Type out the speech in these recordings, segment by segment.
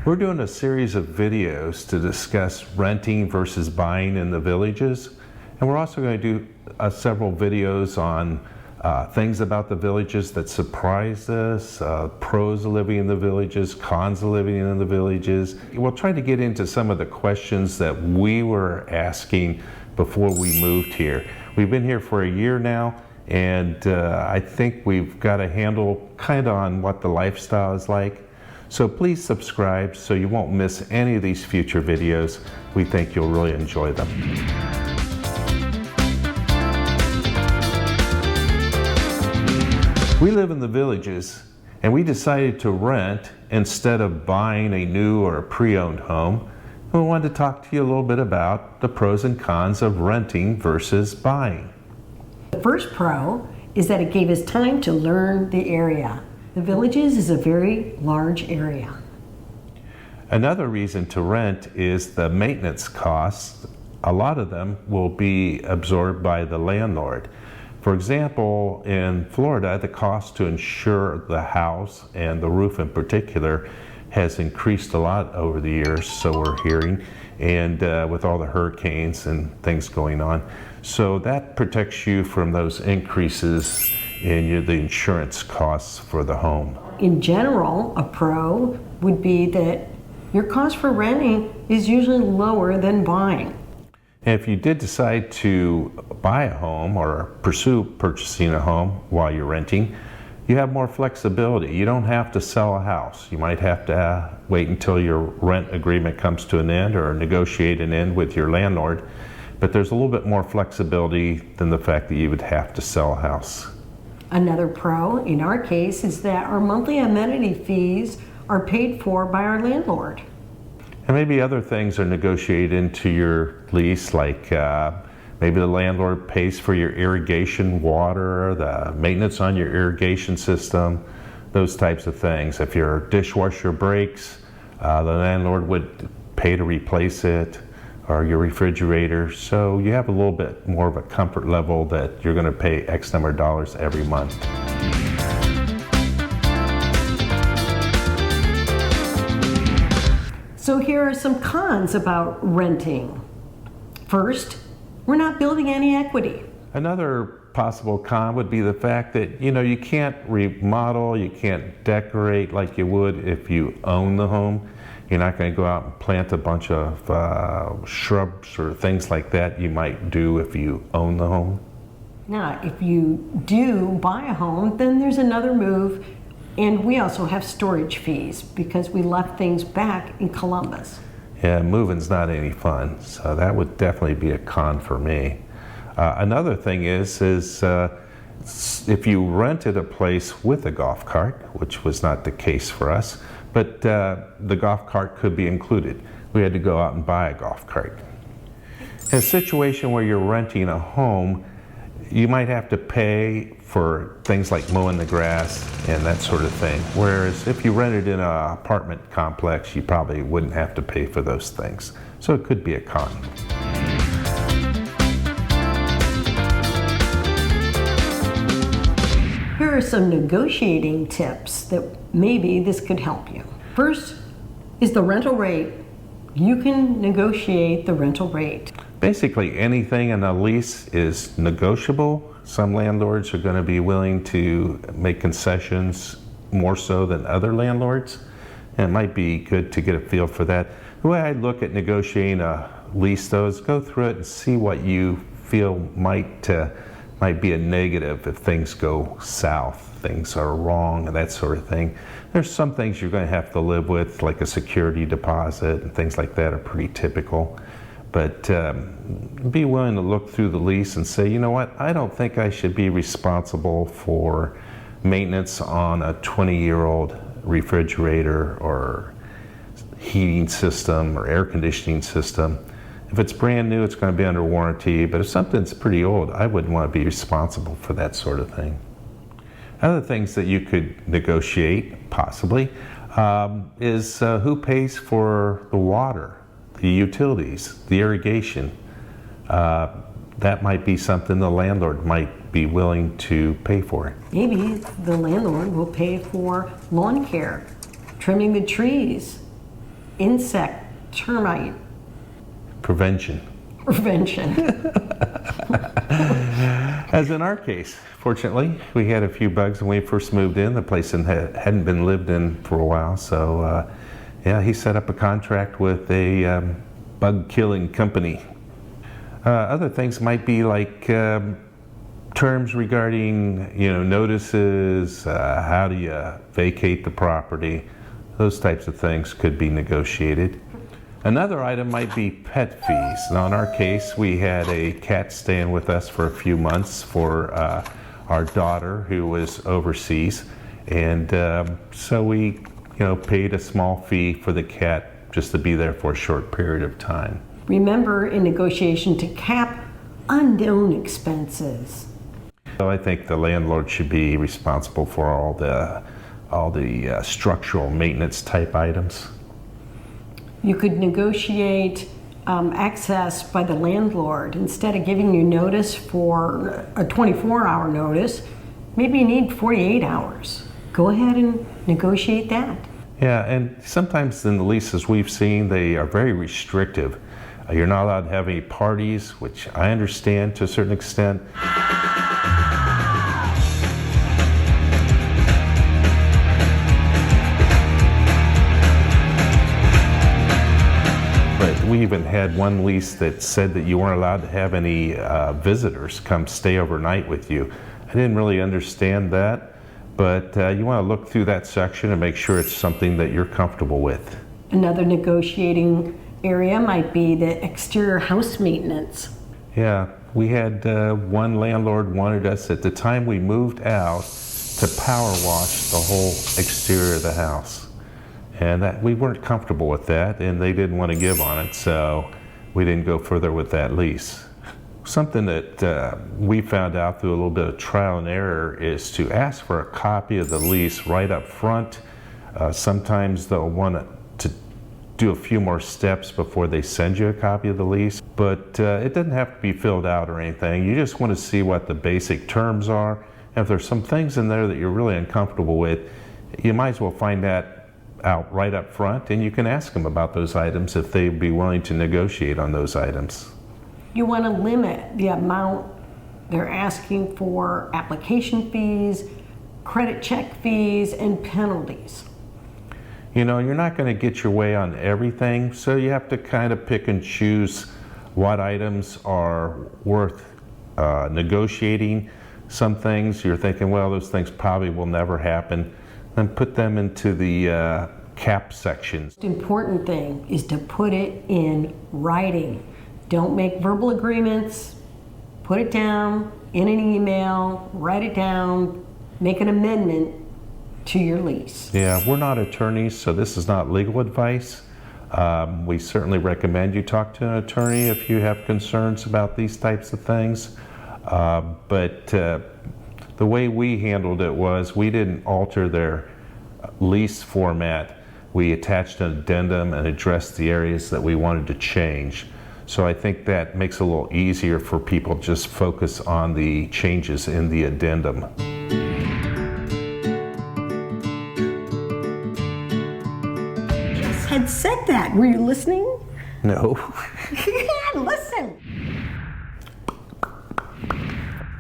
We're doing a series of videos to discuss renting versus buying in the villages. And we're also going to do several videos on things about the villages that surprised us, pros of living in the villages, cons of living in the villages. We'll try to get into some of the questions that we were asking before we moved here. We've been here for a year now, and I think we've got a handle kind of on what the lifestyle is like. So please subscribe so you won't miss any of these future videos. We think you'll really enjoy them. We live in the villages, and we decided to rent instead of buying a new or a pre-owned home. We wanted to talk to you a little bit about the pros and cons of renting versus buying. The first pro is that it gave us time to learn the area. The villages is a very large area. Another reason to rent is the maintenance costs. A lot of them will be absorbed by the landlord. For example, in Florida, the cost to insure the house and the roof in particular has increased a lot over the years, so we're hearing, and with all the hurricanes and things going on. So that protects you from those increases in the insurance costs for the home. In general, a pro would be that your cost for renting is usually lower than buying. And if you did decide to buy a home or pursue purchasing a home while you're renting, you have more flexibility. You don't have to sell a house. You might have to wait until your rent agreement comes to an end or negotiate an end with your landlord, but there's a little bit more flexibility than the fact that you would have to sell a house. Another pro, in our case, is that our monthly amenity fees are paid for by our landlord. And maybe other things are negotiated into your lease, like maybe the landlord pays for your irrigation water, the maintenance on your irrigation system, those types of things. If your dishwasher breaks, the landlord would pay to replace it, or your refrigerator. So you have a little bit more of a comfort level that you're going to pay X number of dollars every month. So here are some cons about renting. First, we're not building any equity. Another possible con would be the fact that you can't remodel, you can't decorate like you would if you own the home. You're not going to go out and plant a bunch of shrubs or things like that you might do if you own the home. Now, if you do buy a home, then there's another move, and we also have storage fees because we left things back in Columbus. Yeah, moving's not any fun, so that would definitely be a con for me. Another thing is if you rented a place with a golf cart, which was not the case for us, but the golf cart could be included. We had to go out and buy a golf cart. In a situation where you're renting a home, you might have to pay for things like mowing the grass and that sort of thing. Whereas if you rented in an apartment complex, you probably wouldn't have to pay for those things. So it could be a con. Here are some negotiating tips that maybe this could help you. First is the rental rate. You can negotiate the rental rate. Basically anything in a lease is negotiable. Some landlords are going to be willing to make concessions more so than other landlords. And it might be good to get a feel for that. The way I look at negotiating a lease though is go through it and see what you feel might be a negative if things go south, things are wrong and that sort of thing. There's some things you're going to have to live with, like a security deposit and things like that are pretty typical. But be willing to look through the lease and say, you know what, I don't think I should be responsible for maintenance on a 20-year-old refrigerator or heating system or air conditioning system. If it's brand new, it's going to be under warranty, but if something's pretty old, I wouldn't want to be responsible for that sort of thing. Other things that you could negotiate, possibly, is who pays for the water, the utilities, the irrigation. That might be something the landlord might be willing to pay for. Maybe the landlord will pay for lawn care, trimming the trees, insect, termite Prevention. As in our case, fortunately, we had a few bugs when we first moved in. The place hadn't been lived in for a while, so yeah, he set up a contract with a bug killing company. Other things might be like terms regarding, notices, how do you vacate the property. Those types of things could be negotiated. Another item might be pet fees. Now, in our case, we had a cat staying with us for a few months for our daughter who was overseas, and so we, paid a small fee for the cat just to be there for a short period of time. Remember in negotiation to cap unknown expenses. So I think the landlord should be responsible for all the structural maintenance type items. You could negotiate access by the landlord. Instead of giving you notice for a 24-hour notice, maybe you need 48 hours. Go ahead and negotiate that. Yeah, and sometimes in the leases we've seen, they are very restrictive. You're not allowed to have any parties, which I understand to a certain extent. We even had one lease that said that you weren't allowed to have any visitors come stay overnight with you. I didn't really understand that, but you want to look through that section and make sure it's something that you're comfortable with. Another negotiating area might be the exterior house maintenance. Yeah, we had one landlord wanted us at the time we moved out to power wash the whole exterior of the house. And that we weren't comfortable with that, and they didn't want to give on it, so we didn't go further with that lease. Something that we found out through a little bit of trial and error is to ask for a copy of the lease right up front. Sometimes they'll want to do a few more steps before they send you a copy of the lease, but it doesn't have to be filled out or anything. You just want to see what the basic terms are. And if there's some things in there that you're really uncomfortable with, you might as well find that out right up front, and you can ask them about those items if they'd be willing to negotiate on those items. You want to limit the amount they're asking for application fees, credit check fees, and penalties. You're not going to get your way on everything, so you have to kind of pick and choose what items are worth negotiating. Some things you're thinking, well, those things probably will never happen, and put them into the cap sections. The important thing is to put it in writing. Don't make verbal agreements. Put it down in an email, write it down, make an amendment to your lease. Yeah, we're not attorneys, so this is not legal advice. We certainly recommend you talk to an attorney if you have concerns about these types of things. But the way we handled it was we didn't alter their lease format. We attached an addendum and addressed the areas that we wanted to change. So I think that makes it a little easier for people to just focus on the changes in the addendum. Just had said that. Were you listening? No. Listen.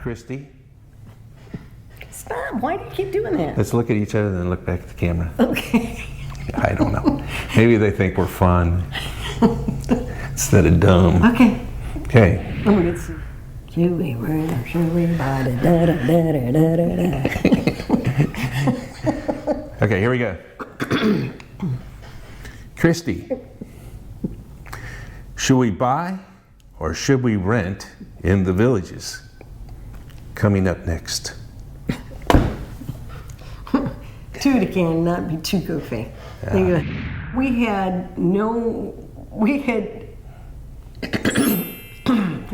Christy? Stop. Why do you keep doing that? Let's look at each other and then look back at the camera. Okay. I don't know. Maybe they think we're fun instead of dumb. Okay. Okay. I'm gonna get some. Julie, where should we buy the da da da da da da? Okay, here we go. Christy, should we buy or should we rent in the villages? Coming up next. Two to can not be too goofy. Yeah. We had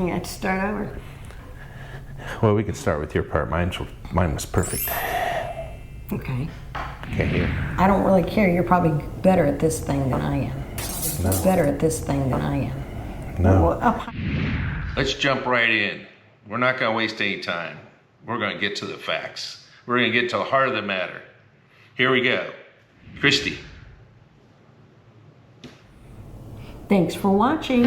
I have to start over. Well, we can start with your part. Mine was perfect. Okay. Okay, here. I don't really care. You're probably better at this thing than I am. No. Better at this thing than I am. No. Well, Let's jump right in. We're not going to waste any time. We're going to get to the facts. We're going to get to the heart of the matter. Here we go. Christy. thanks for watching.